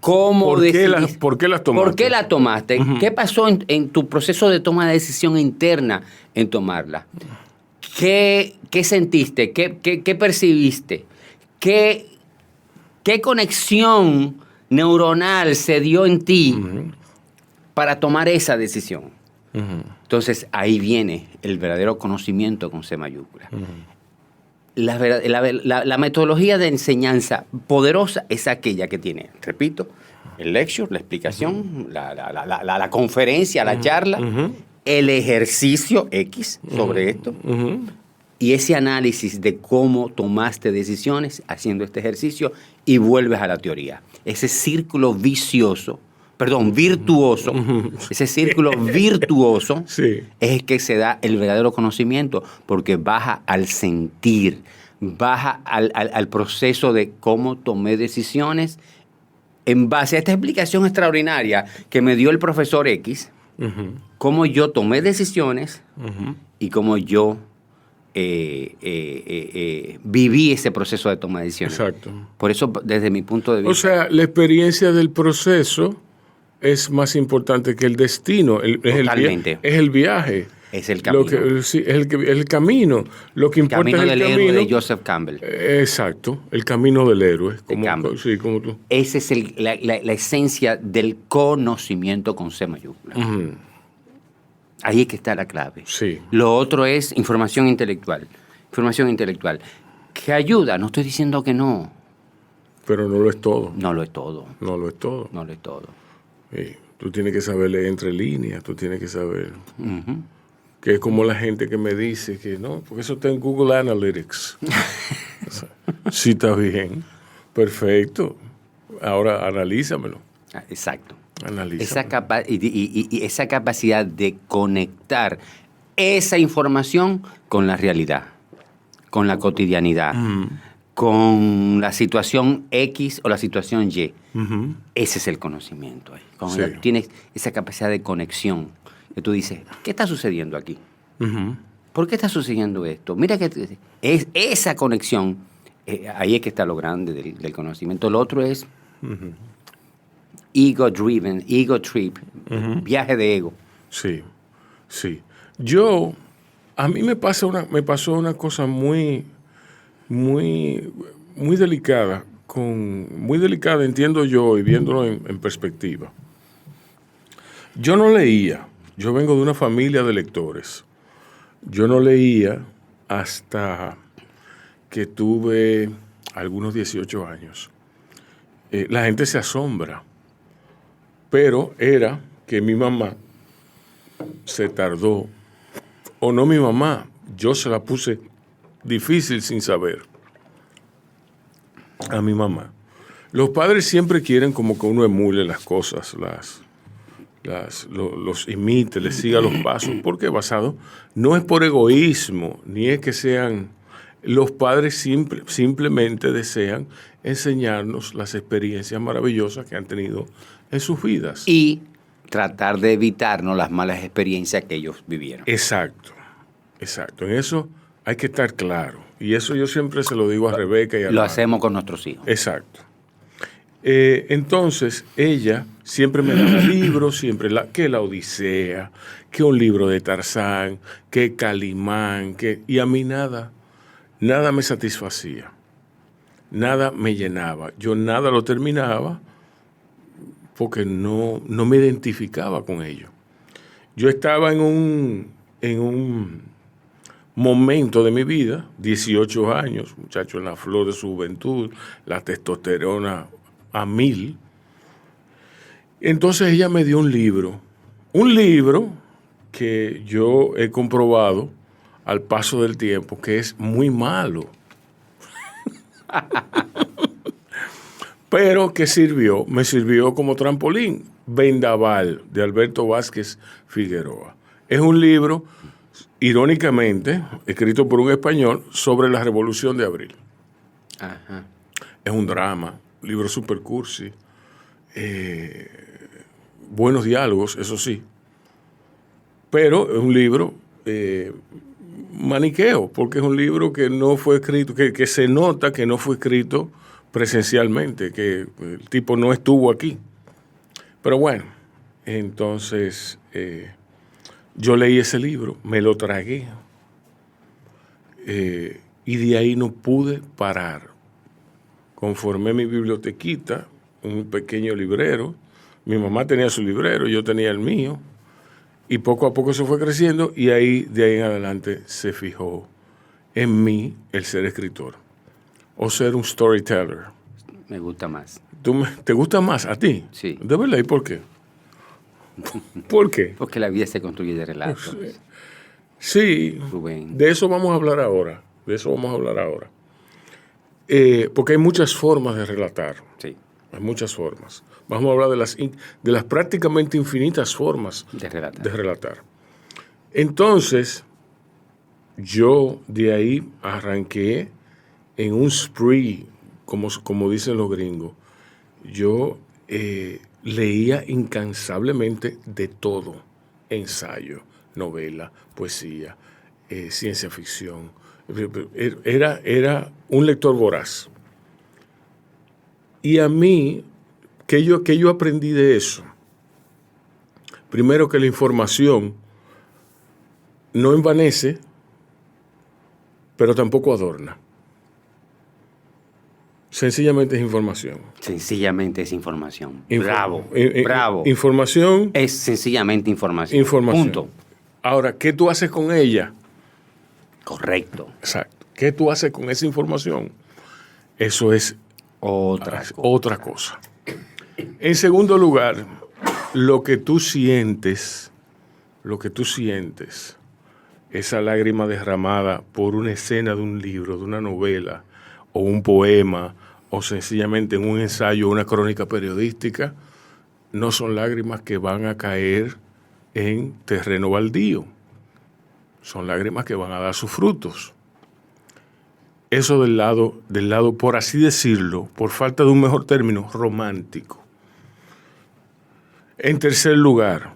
cómo ¿Por qué decidiste- ¿Por qué las tomaste? ¿Por qué la tomaste? ¿Qué pasó en tu proceso de toma de decisión interna en tomarla? ¿Qué sentiste? ¿Qué percibiste? ¿Qué conexión neuronal se dio en ti para tomar esa decisión? Entonces, ahí viene el verdadero conocimiento con C mayúscula. La metodología de enseñanza poderosa es aquella que tiene, repito, el lecture, la explicación, la conferencia, la charla, el ejercicio X sobre esto, y ese análisis de cómo tomaste decisiones haciendo este ejercicio y vuelves a la teoría. Ese círculo virtuoso, ese círculo virtuoso Sí. es el que se da el verdadero conocimiento, porque baja al sentir, baja al proceso de cómo tomé decisiones en base a esta explicación extraordinaria que me dio el profesor X, cómo yo tomé decisiones y cómo yo viví ese proceso de toma de decisiones. Exacto. Por eso, desde mi punto de vista... O sea, la experiencia del proceso es más importante que el destino. Totalmente. Es el viaje. Es el camino. Sí, es el camino. Lo que importa Camino es el del camino. héroe de Joseph Campbell. Exacto, el camino del héroe. Campbell. Sí, como tú. Esa es la esencia del conocimiento con C mayúscula. Ahí es que está la clave. Sí. Lo otro es información intelectual. Información intelectual. ¿Que ayuda? No estoy diciendo que no. Pero no lo es todo. No lo es todo. No lo es todo. No lo es todo. Sí. Tú tienes que saber leer entre líneas, tú tienes que saber. Que es como la gente que me dice que no, porque eso está en Google Analytics. O sea, sí, está bien. Perfecto. Ahora analízamelo. Exacto. Analízamelo. Y esa capacidad de conectar esa información con la realidad, con la cotidianidad, con la situación X o la situación Y. Ese es el conocimiento. Cuando Sí. tienes esa capacidad de conexión, que tú dices, ¿qué está sucediendo aquí? ¿Por qué está sucediendo esto? Mira que es esa conexión, ahí es que está lo grande del conocimiento. Lo otro es ego trip, viaje de ego. Sí, sí. A mí me pasó una cosa muy delicada, muy delicada, entiendo yo, y viéndolo en perspectiva. Yo no leía, yo vengo de una familia de lectores. Yo no leía hasta que tuve algunos 18 años. La gente se asombra Pero era que mi mamá se tardó, o no mi mamá, yo se la puse difícil sin saber a mi mamá. Los padres siempre quieren como que uno emule las cosas, los imite, les siga los pasos, porque basado no es por egoísmo, ni es que sean... Los padres simplemente desean enseñarnos las experiencias maravillosas que han tenido en sus vidas. Y tratar de evitarnos las malas experiencias que ellos vivieron. Exacto. En eso hay que estar claro. Y eso yo siempre se lo digo a Rebeca y a Lo hacemos con nuestros hijos. Exacto. Entonces, ella siempre me daba libros, que la Odisea, que un libro de Tarzán, que Calimán, y a mí nada me satisfacía, nada me llenaba. Yo nada lo terminaba porque no me identificaba con ello. Yo estaba en un momento de mi vida, 18 años, muchacho en la flor de su juventud, la testosterona a 1000. Entonces ella me dio un libro que yo he comprobado al paso del tiempo que es muy malo. Pero que me sirvió como trampolín. Vendaval, de Alberto Vázquez Figueroa. Es un libro, irónicamente, escrito por un español sobre la Revolución de Abril. Ajá. Es un drama, libro super cursi, buenos diálogos, eso sí. Pero es un libro maniqueo, porque es un libro que no fue escrito, que se nota que no fue escrito presencialmente, que el tipo no estuvo aquí. Pero bueno, entonces yo leí ese libro, me lo tragué, y de ahí no pude parar. Conformé mi bibliotequita, un pequeño librero. Mi mamá tenía su librero, yo tenía el mío. Y poco a poco eso fue creciendo y de ahí en adelante se fijó en mí el ser escritor o ser un storyteller. Me gusta más. ¿Te gusta más a ti? Sí. ¿De verdad? ¿Y por qué? ¿Por qué? Porque la vida se construye de relatos. Sí, Rubén. de eso vamos a hablar ahora. Porque hay muchas formas de relatar. Sí. Hay muchas formas. Vamos a hablar de las prácticamente infinitas formas De relatar. de relatar. Entonces, yo de ahí arranqué en un spree, como dicen los gringos. Yo leía incansablemente de todo. Ensayo, novela, poesía, ciencia ficción. Era un lector voraz. Y a mí, ¿qué yo aprendí de eso? Primero, que la información no envanece, pero tampoco adorna. Sencillamente es información. Sencillamente es información. Bravo. Información. Es sencillamente información. Punto. Ahora, ¿qué tú haces con ella? Correcto. Exacto. ¿Qué tú haces con esa información? Eso es otra cosa. En segundo lugar, lo que tú sientes, esa lágrima derramada por una escena de un libro, de una novela, o un poema, o sencillamente en un ensayo, una crónica periodística, no son lágrimas que van a caer en terreno baldío. Son lágrimas que van a dar sus frutos. Eso del lado, por así decirlo, por falta de un mejor término, romántico. En tercer lugar,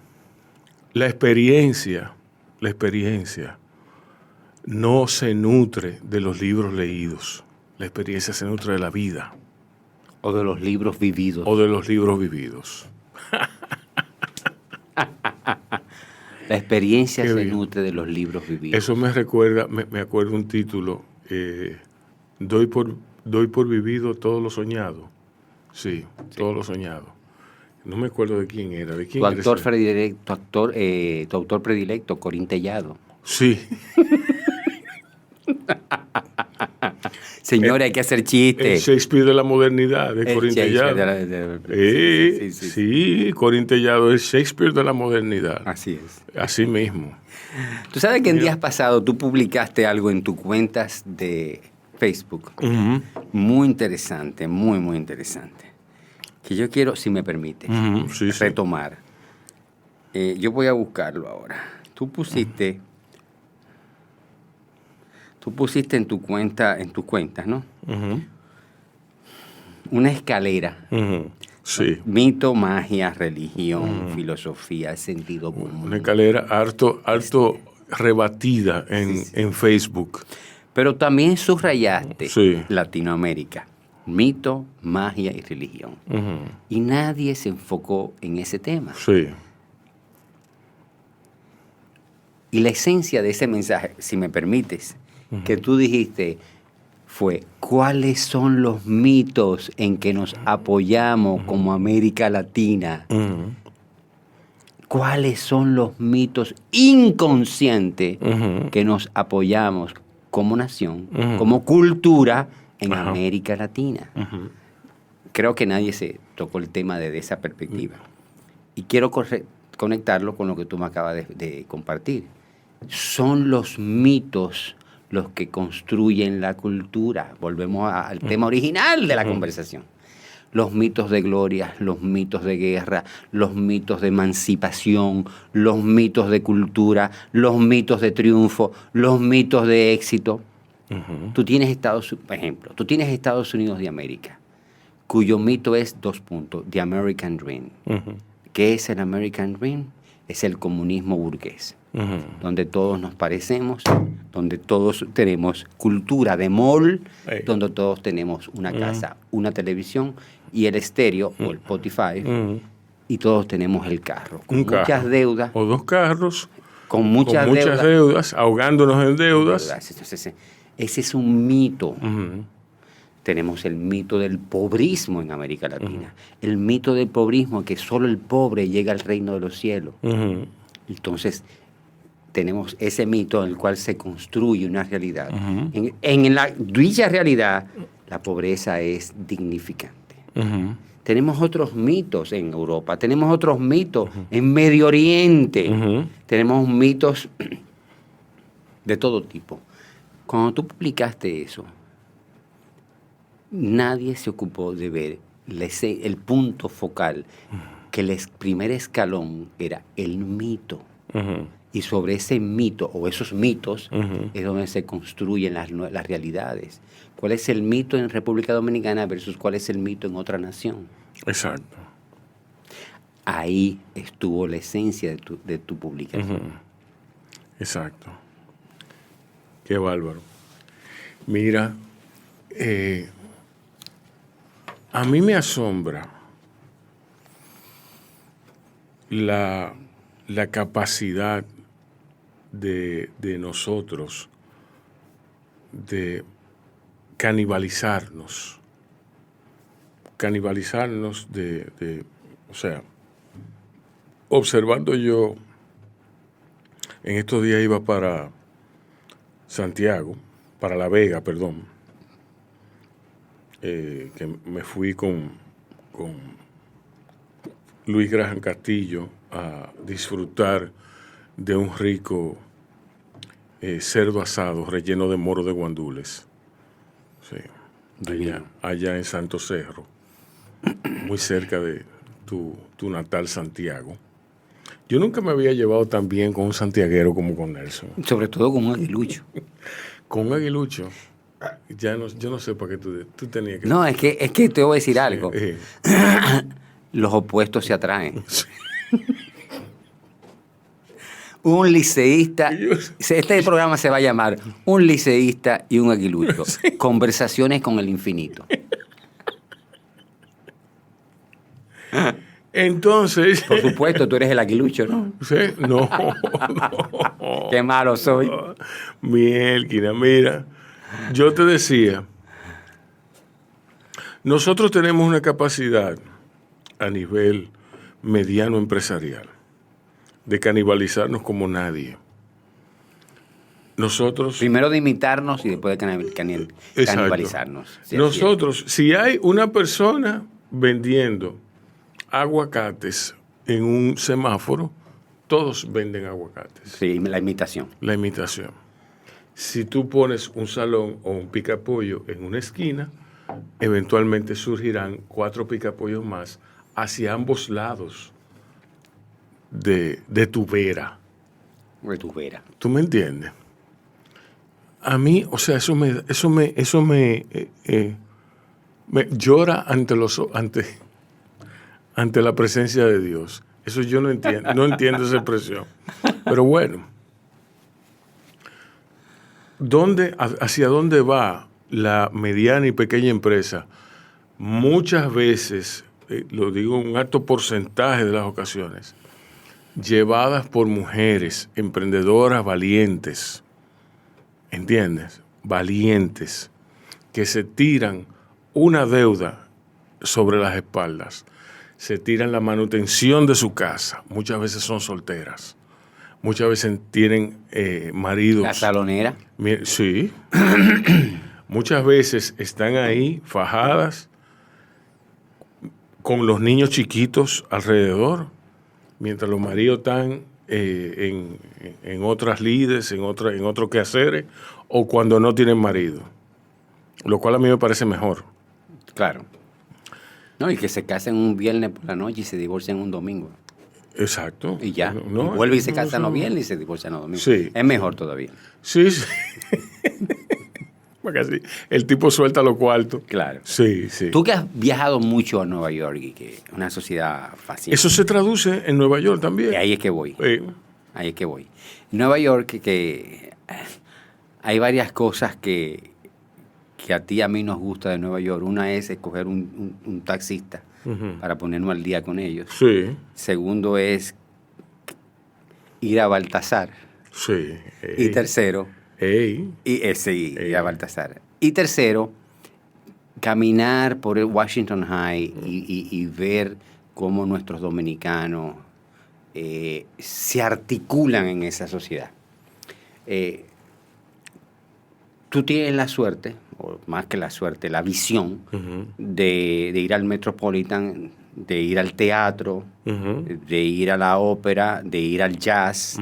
la experiencia no se nutre de los libros leídos. La experiencia se nutre de la vida. O de los libros vividos. La experiencia se nutre de los libros vividos. Eso me recuerda, me acuerdo un título, doy por vivido todo lo soñado. Sí, todo lo soñado. No me acuerdo de quién era. Tu autor predilecto, Corín Tellado. Sí. Señores, hay que hacer El chistes. Shakespeare de la modernidad, de El Corín Shakespeare Tellado. sí. Sí, Corín Tellado es Shakespeare de la modernidad. Así es. Así mismo. Tú sabes que en Mira. días pasados tú publicaste algo en tus cuentas de Facebook. Ujú, Muy interesante, muy interesante. Que yo quiero, si me permites, ujú, sí, sí. retomar. Yo voy a buscarlo ahora. Tú pusiste en tu cuenta, en tus cuentas, ¿no? Ujú, Una escalera. ujú, sí. Mito, magia, religión, filosofía, sentido común. Una escalera harto rebatida en Facebook. Pero también subrayaste Sí. Latinoamérica. Mito, magia y religión. Ujú, Y nadie se enfocó en ese tema. sí. Y la esencia de ese mensaje, si me permites, que tú dijiste fue, ¿cuáles son los mitos en que nos apoyamos como América Latina? Ujú, ¿Cuáles son los mitos inconscientes ujú, que nos apoyamos como nación, Ujú. como cultura en Ajá. América Latina? ujú. Creo que nadie se tocó el tema desde esa perspectiva. Y quiero conectarlo con lo que tú me acabas de compartir. Son los mitos los que construyen la cultura. Volvemos al tema original de la conversación. Los mitos de gloria, los mitos de guerra, los mitos de emancipación, los mitos de cultura, los mitos de triunfo, los mitos de éxito. Tú tienes por ejemplo, tú tienes Estados Unidos de América, cuyo mito es The American Dream. ¿Qué es el American Dream? Es el comunismo burgués, donde todos nos parecemos, donde todos tenemos cultura de mall, Ey. donde todos tenemos una casa, una televisión y el estéreo o el Spotify, y todos tenemos el carro, con Un muchas carro. deudas, O dos carros. con muchas con muchas deudas, ahogándonos en deudas. Entonces, ese es un mito. Ujú, Tenemos el mito del pobrismo en América Latina. El mito del pobrismo, que solo el pobre llega al reino de los cielos. ujú, Entonces, tenemos ese mito en el cual se construye una realidad. Ujú. En la dicha realidad, la pobreza es dignificante. ujú, Tenemos otros mitos en Europa, tenemos otros mitos en Medio Oriente, ujú. tenemos mitos de todo tipo. Cuando tú publicaste eso, nadie se ocupó de ver el punto focal, que el primer escalón era el mito. Ujú. Y sobre ese mito o esos mitos Ujú. es donde se construyen las realidades. ¿Cuál es el mito en República Dominicana versus cuál es el mito en otra nación? Exacto. Ahí estuvo la esencia de tu publicación. Ujú. Exacto. Qué bárbaro. Mira, a mí me asombra la capacidad de nosotros de canibalizarnos. O sea, observando yo, en estos días iba para Santiago, para La Vega, perdón, que me fui con Luis Graham Castillo a disfrutar de un rico cerdo asado relleno de moro de guandules. Sí, allá en Santo Cerro, muy cerca de tu natal Santiago. Yo nunca me había llevado tan bien con un santiaguero como con Nelson. Sobre todo con un aguilucho. Con un aguilucho, yo no sé para qué tú tenías que... No, es que te voy a decir algo. Los opuestos se atraen. Un liceísta, este programa se va a llamar Un liceísta y un aguilucho. Sí. Conversaciones con el infinito. Entonces... Por supuesto, tú eres el aguilucho, ¿no? ¿Sí? No. Qué malo soy. Mielquina, mira, yo te decía, nosotros tenemos una capacidad a nivel mediano empresarial de canibalizarnos como nadie. nosotros... Primero de imitarnos y después de Exacto. canibalizarnos. Sí, Nosotros, si hay una persona vendiendo aguacates en un semáforo, todos venden aguacates. sí, la imitación. La imitación. Si tú pones un salón o un picapollo en una esquina, eventualmente surgirán 4 picapollos más hacia ambos lados de tu vera. De tu vera. ¿Tú me entiendes? A mí, o sea, eso me llora ante la presencia de Dios. Eso yo no entiendo esa expresión. Pero bueno, ¿hacia dónde va la mediana y pequeña empresa? Muchas veces, lo digo en un alto porcentaje de las ocasiones, llevadas por mujeres emprendedoras valientes, ¿entiendes? Valientes, que se tiran una deuda sobre las espaldas, se tiran la manutención de su casa, muchas veces son solteras, muchas veces tienen maridos. La salonera. Sí. Muchas veces están ahí fajadas con los niños chiquitos alrededor, mientras los maridos están en otras lides, en otros quehaceres, o cuando no tienen marido. Lo cual a mí me parece mejor. Claro. No, y que se casen un viernes por la noche y se divorcian un domingo. Exacto. Y ya. No, y vuelve y se no, casan no. los viernes y se divorcian los domingos. Sí. Es mejor todavía. Sí, sí. Porque así, el tipo suelta los cuartos. Claro. Sí, sí. Tú que has viajado mucho a Nueva York y que es una sociedad fascinante. Eso se traduce en Nueva York también. Y ahí es que voy. Sí. Ahí es que voy. En Nueva York que hay varias cosas que a ti y a mí nos gusta de Nueva York. Una es escoger un taxista para ponernos al día con ellos. Sí. Segundo es ir a Baltasar. Sí. Y tercero, Ey. ir a Baltasar. Y tercero, caminar por el Washington High y ver cómo nuestros dominicanos se articulan en esa sociedad. Tú tienes la suerte, o más que la suerte, la visión de ir al Metropolitan, de ir al teatro, de ir a la ópera, de ir al jazz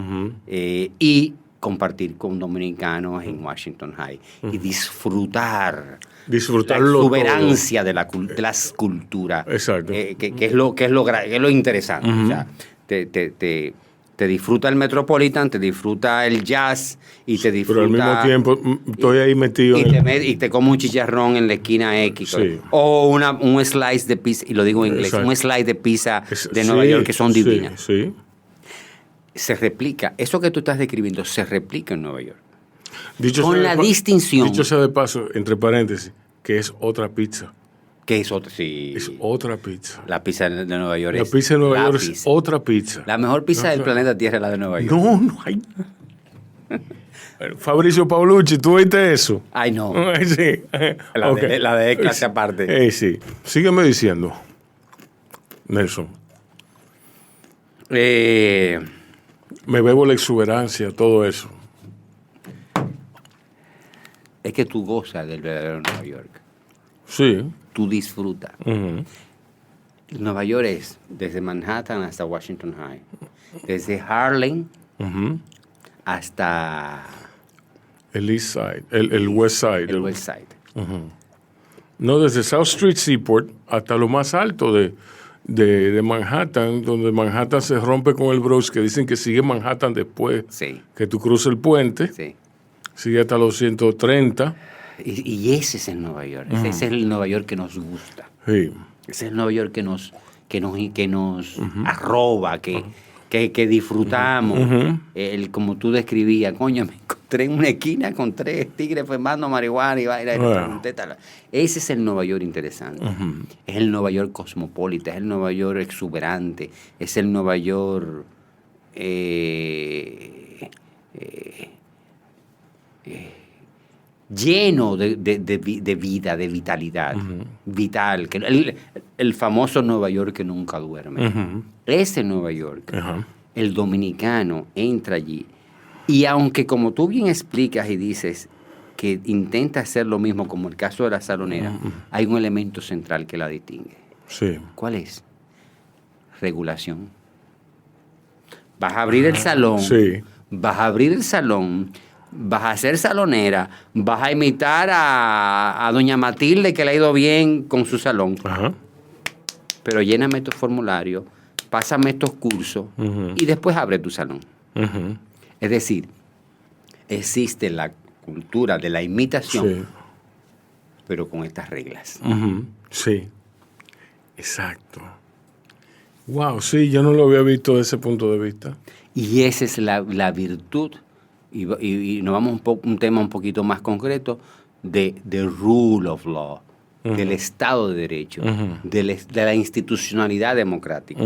y compartir con dominicanos en Washington High y disfrutar la exuberancia de las culturas. Exacto. Que es lo interesante. O sea, te disfruta el Metropolitan, te disfruta el jazz y te disfruta... Pero al mismo tiempo estoy ahí metido y te como un chicharrón en la esquina X. Sí. O un slice de pizza, y lo digo en inglés, Exacto. un slice de pizza de Nueva York que son divinas. Sí. Se replica, eso que tú estás describiendo se replica en Nueva York. Con la distinción... Dicho sea de paso, entre paréntesis, que es otra pizza. Que es otra, sí. Es otra pizza. La pizza de Nueva York La pizza de Nueva York es otra pizza. La mejor pizza del planeta Tierra es la de Nueva York. No hay. Fabricio Paulucci, ¿tú oíste eso? Ay, no. Sí. La de clase aparte. Sí. Sígueme diciendo, Nelson. Me bebo la exuberancia, todo eso. Es que tú gozas del verdadero Nueva York. Sí. Tú disfrutas. Nueva York es desde Manhattan hasta Washington High. Desde Harlem hasta... El East Side, el West Side. El West Side. No, desde South Street Seaport hasta lo más alto de Manhattan, donde Manhattan se rompe con el Bronx, que dicen que sigue Manhattan después que tú cruces el puente. Sí. Sigue hasta los 130. Y ese es el Nueva York. Ese es el Nueva York que nos gusta. Sí. Ese es el Nueva York que nos arroba, que disfrutamos. Como tú describías, coño, me encontré en una esquina con 3 tigres fumando marihuana y vaina. Ese es el Nueva York interesante. Es el Nueva York cosmopolita, es el Nueva York exuberante, es el Nueva York lleno de vida, de vitalidad. Vital. El famoso Nueva York que nunca duerme. Ese Nueva York, el dominicano entra allí Y aunque como tú bien explicas y dices que intenta hacer lo mismo como el caso de la salonera, hay un elemento central que la distingue. Sí. ¿Cuál es? Regulación. Vas a abrir el salón, Sí. vas a abrir el salón, vas a ser salonera, vas a imitar a doña Matilde que le ha ido bien con su salón, Ajá. pero lléname estos formularios, pásame estos cursos y después abre tu salón. Ujú. Es decir, existe la cultura de la imitación, Sí. pero con estas reglas. Ujú. Sí. Exacto. Wow, sí, yo no lo había visto desde ese punto de vista. Y esa es la virtud, y nos vamos un tema un poquito más concreto, de rule of law, del Estado de Derecho, de la institucionalidad democrática,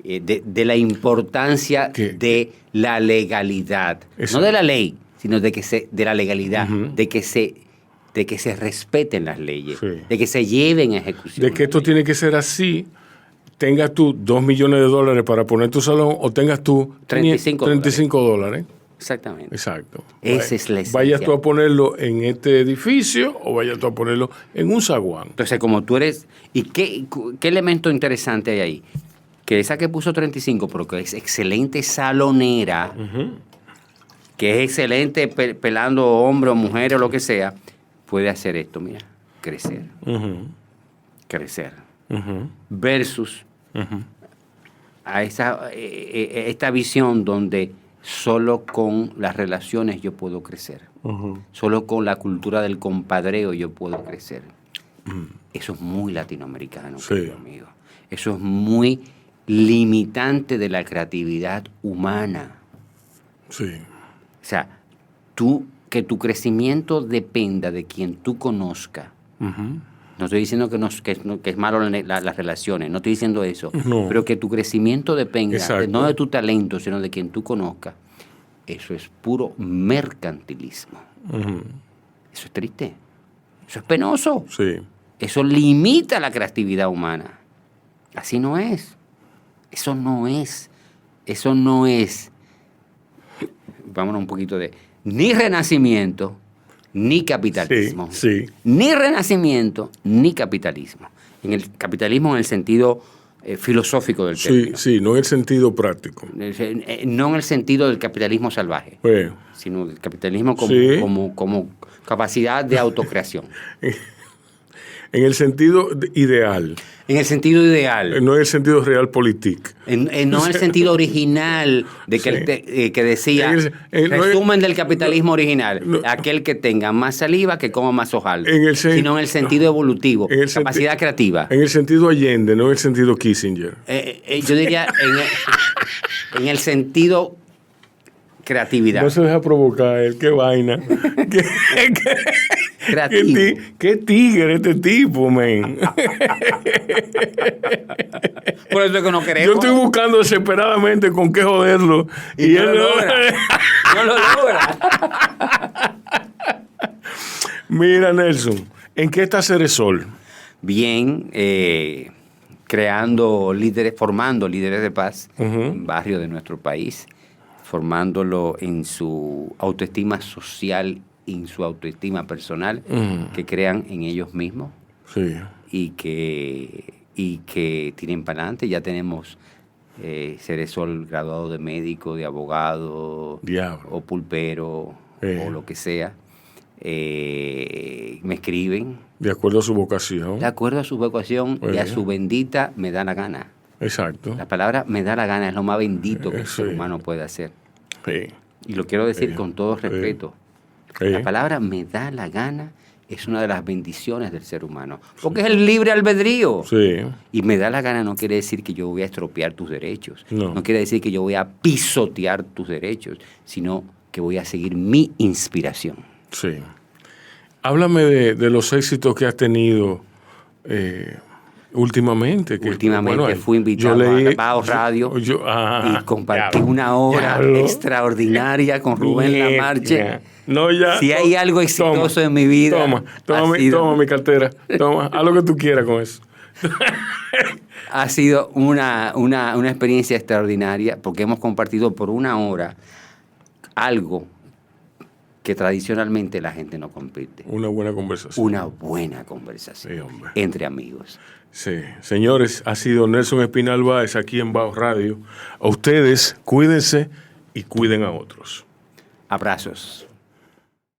de la importancia de la legalidad. Eso. No de la ley, sino de la legalidad, de que se respeten las leyes, Sí. de que se lleven a ejecución. De que esto tiene que ser así, tengas tú $2 millones para poner tu salón o tengas tú $35. Exactamente. Exacto. Esa es la esencia. Vayas tú a ponerlo en este edificio o vayas tú a ponerlo en un zaguán. Entonces, como tú eres... ¿Y qué elemento interesante hay ahí? Que esa que puso 35, pero que es excelente salonera, que es excelente pelando hombres o mujeres o lo que sea, puede hacer esto, mira, crecer. Crecer. Versus a esta visión donde solo con las relaciones yo puedo crecer. Solo con la cultura del compadreo yo puedo crecer. Eso es muy latinoamericano, Sí. querido amigo. Eso es muy limitante de la creatividad humana. Sí. O sea, que tu crecimiento dependa de quien tú conozcas. No estoy diciendo que es malo las relaciones, no estoy diciendo eso. No. Pero que tu crecimiento dependa Exacto. no de tu talento, sino de quien tú conozcas. Eso es puro mercantilismo. Eso es triste. Eso es penoso. Sí. Eso limita la creatividad humana. Así no es. Eso no es. Eso no es. Vámonos un poquito de... Ni renacimiento, ni capitalismo. Sí, sí. Ni renacimiento, ni capitalismo. En el capitalismo en el sentido filosófico del término. Sí, no en el sentido práctico. No en el sentido del capitalismo salvaje, Pues, sino del capitalismo como, Sí. como capacidad de autocreación. en el sentido ideal, En el sentido ideal. no en el sentido realpolitik. No en el sentido original de que, que decía resumen del capitalismo original, aquel que tenga más saliva que coma más hojal, sino en el sentido evolutivo, capacidad creativa. En el sentido Allende, no en el sentido Kissinger. Yo diría en el sentido creatividad. No se deja provocar él, qué vaina. Creativo. Qué tigre este tipo, men. Por eso es que no queremos. Yo estoy buscando desesperadamente con qué joderlo. Y no lo logra. No lo logra. Mira, Nelson, ¿en qué está Ceresol? Bien, creando líderes, formando líderes de paz en barrios de nuestro país, formándolo en su autoestima social y en su autoestima personal, que crean en ellos mismos Sí. y que tiren para adelante. Ya tenemos Ceresol graduado de médico, de abogado, Diablo. o pulpero, o lo que sea. Me escriben. De acuerdo a su vocación. De acuerdo a su vocación y a su bendita me da la gana. Exacto. La palabra me da la gana es lo más bendito que el Sí. ser humano puede hacer. Sí. Y lo quiero decir con todo respeto. Sí. La palabra me da la gana es una de las bendiciones del ser humano. Porque es el libre albedrío. Sí. Y me da la gana no quiere decir que yo voy a estropear tus derechos. No. No quiere decir que yo voy a pisotear tus derechos, sino que voy a seguir mi inspiración. Sí. Háblame de los éxitos que has tenido últimamente. Últimamente fui invitado a Bao Radio y compartí una hora extraordinaria con Rubén Lamarche. No, ya. Si hay algo exitoso en mi vida. Toma mi cartera. Toma, haz lo que tú quieras con eso. Ha sido una experiencia extraordinaria porque hemos compartido por una hora algo que tradicionalmente la gente no compite. Una buena conversación. Una buena conversación, Sí, hombre. entre amigos. Sí. Señores, ha sido Nelson Espinal Báez aquí en Bao Radio. A ustedes, cuídense y cuiden a otros. Abrazos.